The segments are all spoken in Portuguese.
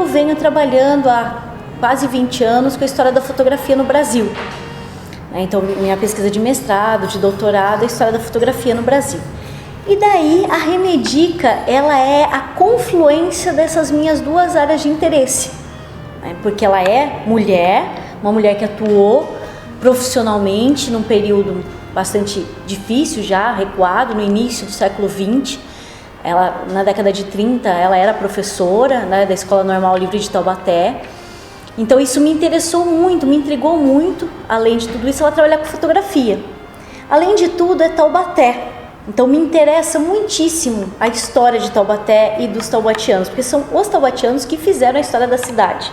Eu venho trabalhando há quase 20 anos com a história da fotografia no Brasil. Então, minha pesquisa de mestrado, de doutorado, é a história da fotografia no Brasil. E daí, a Remedica, ela é a confluência dessas minhas duas áreas de interesse. Porque ela é mulher, uma mulher que atuou profissionalmente num período bastante difícil já, recuado, no início do século XX. Ela, na década de 30, ela era professora, né, da Escola Normal Livre de Taubaté. Então isso me interessou muito, me intrigou muito. Além de tudo isso, ela trabalha com fotografia. Além de tudo, é Taubaté. Então me interessa muitíssimo a história de Taubaté e dos taubatianos, porque são os taubatianos que fizeram a história da cidade.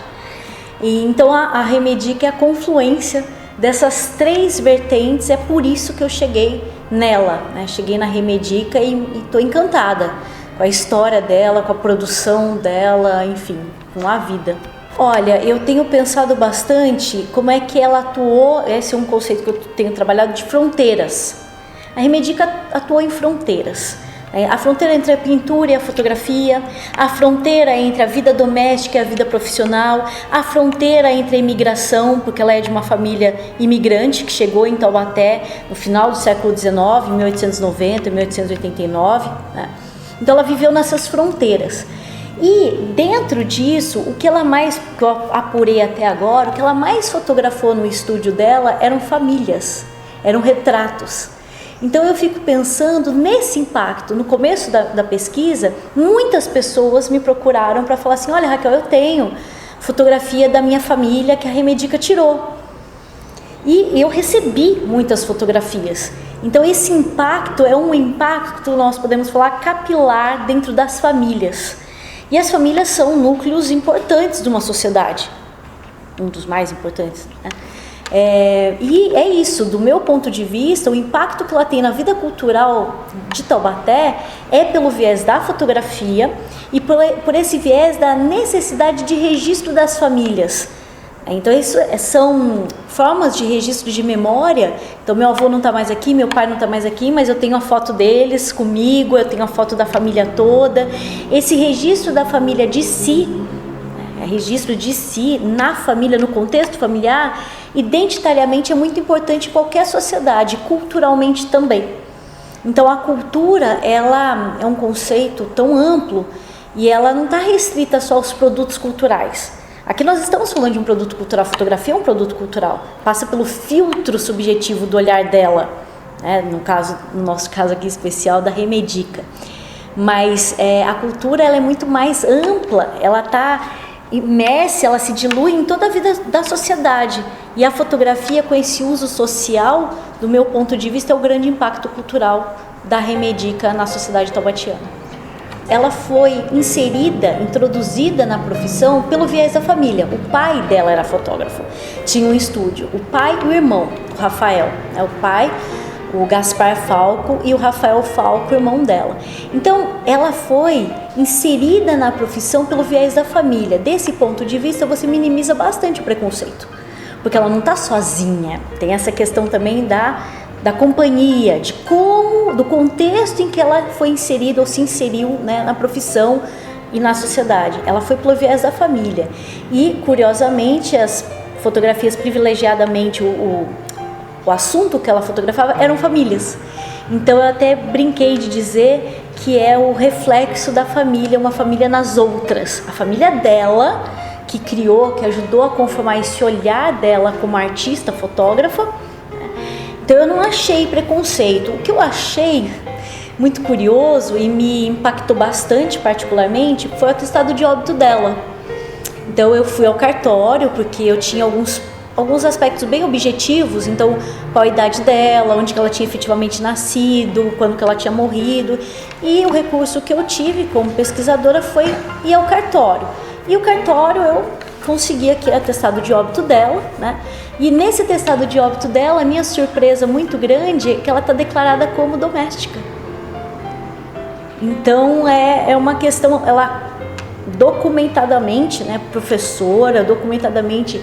E então a Remedica é a confluência dessas três vertentes, é por isso que eu cheguei nela, né? Cheguei na Remedica e estou encantada com a história dela, com a produção dela, enfim, com a vida. Olha, eu tenho pensado bastante como é que ela atuou, esse é um conceito que eu tenho trabalhado, de fronteiras. A Remedica atuou em fronteiras. A fronteira entre a pintura e a fotografia, a fronteira entre a vida doméstica e a vida profissional, a fronteira entre a imigração, porque ela é de uma família imigrante que chegou em Taubaté no final do século XIX, em 1890, 1889. Né? Então ela viveu nessas fronteiras. E dentro disso, o que ela mais, que eu apurei até agora, o que ela mais fotografou no estúdio dela eram famílias, eram retratos. Então eu fico pensando nesse impacto. No começo da pesquisa, muitas pessoas me procuraram para falar assim: olha, Raquel, eu tenho fotografia da minha família que a Remedica tirou. E eu recebi muitas fotografias. Então esse impacto é um impacto, nós podemos falar, capilar dentro das famílias. E as famílias são núcleos importantes de uma sociedade, um dos mais importantes, né? E é isso, do meu ponto de vista, o impacto que ela tem na vida cultural de Taubaté é pelo viés da fotografia e por esse viés da necessidade de registro das famílias. Então isso são formas de registro de memória. Então meu avô não está mais aqui, meu pai não está mais aqui, mas eu tenho a foto deles comigo, eu tenho a foto da família toda. Esse registro da família de si, registro de si na família, no contexto familiar, identitariamente é muito importante em qualquer sociedade, culturalmente também. Então a cultura, ela é um conceito tão amplo e ela não está restrita só aos produtos culturais. Aqui nós estamos falando de um produto cultural, a fotografia é um produto cultural, passa pelo filtro subjetivo do olhar dela, né? No nosso caso aqui especial da Remedica. Mas a cultura, ela é muito mais ampla, ela está imersa, ela se dilui em toda a vida da sociedade. E a fotografia, com esse uso social, do meu ponto de vista, é o grande impacto cultural da Remedica na sociedade taubatiana. Ela foi introduzida na profissão pelo viés da família. O pai dela era fotógrafo, tinha um estúdio. O pai e o irmão, o Rafael, né? O pai, o Gaspar Falco, e o Rafael Falco, irmão dela. Então, ela foi inserida na profissão pelo viés da família. Desse ponto de vista, você minimiza bastante o preconceito, porque ela não está sozinha. Tem essa questão também da companhia, do contexto em que ela foi inserida ou se inseriu, né, na profissão e na sociedade. Ela foi pelo viés da família. E, curiosamente, as fotografias privilegiadamente, o assunto que ela fotografava eram famílias. Então eu até brinquei de dizer que é o reflexo da família, uma família nas outras. A família dela, que criou, que ajudou a conformar esse olhar dela como artista, fotógrafa. Então eu não achei preconceito. O que eu achei muito curioso e me impactou bastante particularmente foi o atestado de óbito dela. Então eu fui ao cartório porque eu tinha alguns aspectos bem objetivos, então qual a idade dela, onde que ela tinha efetivamente nascido, quando que ela tinha morrido, e o recurso que eu tive como pesquisadora foi ir ao cartório. E o cartório eu consegui aqui o atestado de óbito dela, né? E nesse atestado de óbito dela, a minha surpresa muito grande é que ela está declarada como doméstica. Então é uma questão, ela documentadamente, né, professora, documentadamente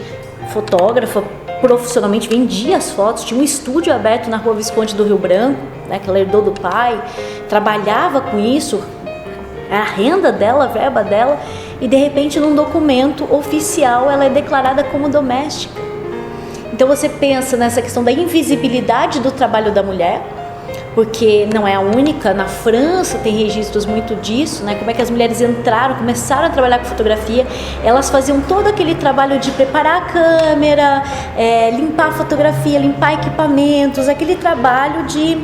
fotógrafa, profissionalmente vendia as fotos, tinha um estúdio aberto na Rua Visconde do Rio Branco, né, que ela herdou do pai, trabalhava com isso, a renda dela, a verba dela, e de repente num documento oficial ela é declarada como doméstica. Então você pensa nessa questão da invisibilidade do trabalho da mulher, porque não é a única. Na França tem registros muito disso, né? Como é que as mulheres começaram a trabalhar com fotografia. Elas faziam todo aquele trabalho de preparar a câmera, limpar a fotografia, limpar equipamentos, aquele trabalho de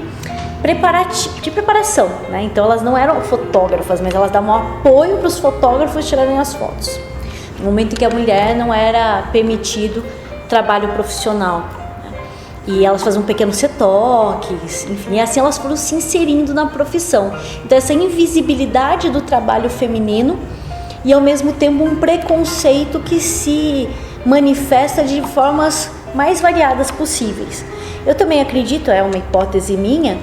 preparação, né? Então elas não eram fotógrafas, mas elas davam apoio para os fotógrafos tirarem as fotos. No momento em que a mulher não era permitido trabalho profissional. E elas faziam pequenos retoques, enfim, e assim elas foram se inserindo na profissão. Então essa invisibilidade do trabalho feminino e ao mesmo tempo um preconceito que se manifesta de formas mais variadas possíveis. Eu também acredito, é uma hipótese minha,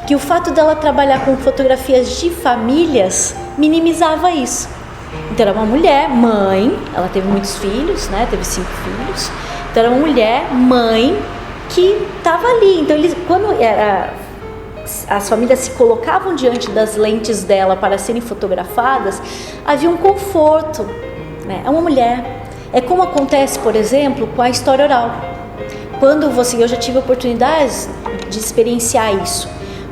que o fato dela trabalhar com fotografias de famílias minimizava isso. Então era uma mulher, mãe, ela teve muitos filhos, né? Teve 5 filhos. Então era uma mulher, mãe, que estava ali. Então as famílias se colocavam diante das lentes dela para serem fotografadas, havia um conforto, né? É uma mulher. É como acontece, por exemplo, com a história oral. Eu já tive oportunidades de experienciar isso.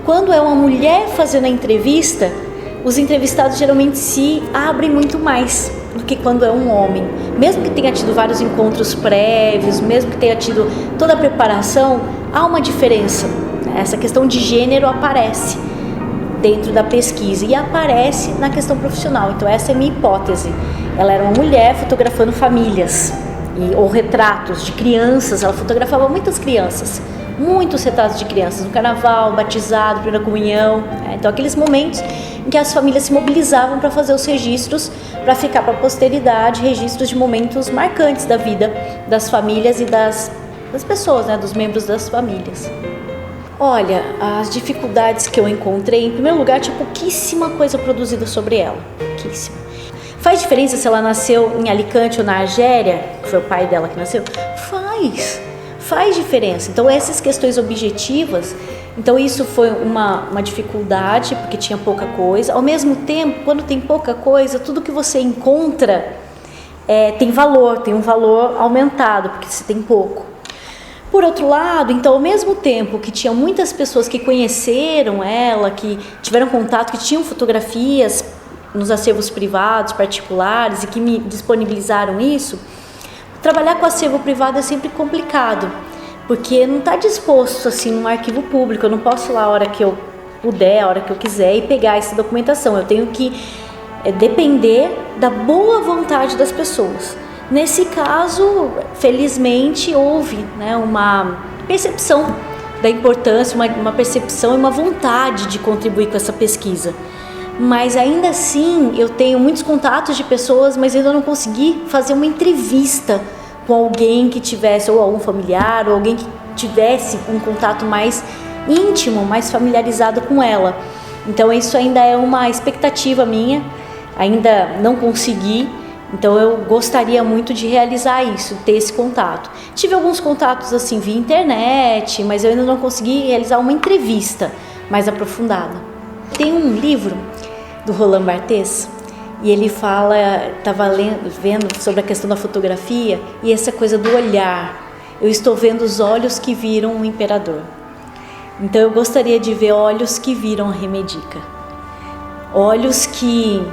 Quando é uma mulher fazendo a entrevista, os entrevistados geralmente se abrem muito mais do que quando é um homem. Mesmo que tenha tido vários encontros prévios, mesmo que tenha tido toda a preparação, há uma diferença. Essa questão de gênero aparece dentro da pesquisa e aparece na questão profissional. Então essa é a minha hipótese. Ela era uma mulher fotografando famílias ou retratos de crianças. Ela fotografava muitas crianças, muitos retratos de crianças no carnaval, batizado, primeira comunhão. Então aqueles momentos em que as famílias se mobilizavam para fazer os registros, para ficar para a posteridade, registros de momentos marcantes da vida das famílias e das pessoas, né, dos membros das famílias. Olha, as dificuldades que eu encontrei, em primeiro lugar, tinha pouquíssima coisa produzida sobre ela, pouquíssima. Faz diferença se ela nasceu em Alicante ou na Argélia, que foi o pai dela que nasceu? Faz diferença. Então essas questões objetivas, então isso foi uma dificuldade, porque tinha pouca coisa. Ao mesmo tempo, quando tem pouca coisa, tudo que você encontra tem um valor aumentado, porque você tem pouco. Por outro lado, então, ao mesmo tempo que tinha muitas pessoas que conheceram ela, que tiveram contato, que tinham fotografias nos acervos privados, particulares, e que me disponibilizaram isso, trabalhar com acervo privado é sempre complicado, porque não está disposto assim num arquivo público. Eu não posso ir lá a hora que eu puder, a hora que eu quiser e pegar essa documentação. Eu tenho que depender da boa vontade das pessoas. Nesse caso, felizmente, houve, né, uma percepção da importância, uma percepção e uma vontade de contribuir com essa pesquisa. Mas ainda assim, eu tenho muitos contatos de pessoas, mas ainda não consegui fazer uma entrevista com alguém que tivesse, ou algum familiar, ou alguém que tivesse um contato mais íntimo, mais familiarizado com ela. Então isso ainda é uma expectativa minha, ainda não consegui. Então eu gostaria muito de realizar isso, ter esse contato. Tive alguns contatos assim via internet, mas eu ainda não consegui realizar uma entrevista mais aprofundada. Tem um livro do Roland Barthes e ele fala, estava vendo sobre a questão da fotografia e essa coisa do olhar. Eu estou vendo os olhos que viram o imperador. Então eu gostaria de ver olhos que viram a Remedica. Olhos que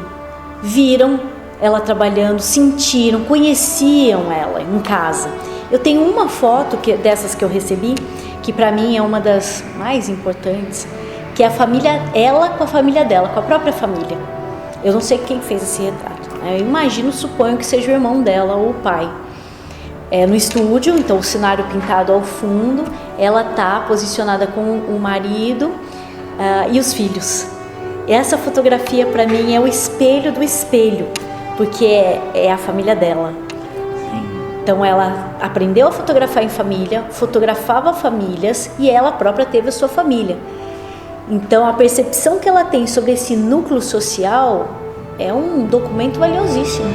viram ela trabalhando, sentiram, conheciam ela em casa. Eu tenho uma foto dessas que eu recebi, que para mim é uma das mais importantes, que é a família, ela com a família dela, com a própria família. Eu não sei quem fez esse retrato, né? Eu imagino, suponho que seja o irmão dela ou o pai. No estúdio, então o cenário pintado ao fundo, ela está posicionada com o marido e os filhos. Essa fotografia para mim é o espelho do espelho, porque é a família dela. Então ela aprendeu a fotografar em família, fotografava famílias e ela própria teve a sua família. Então a percepção que ela tem sobre esse núcleo social é um documento valiosíssimo.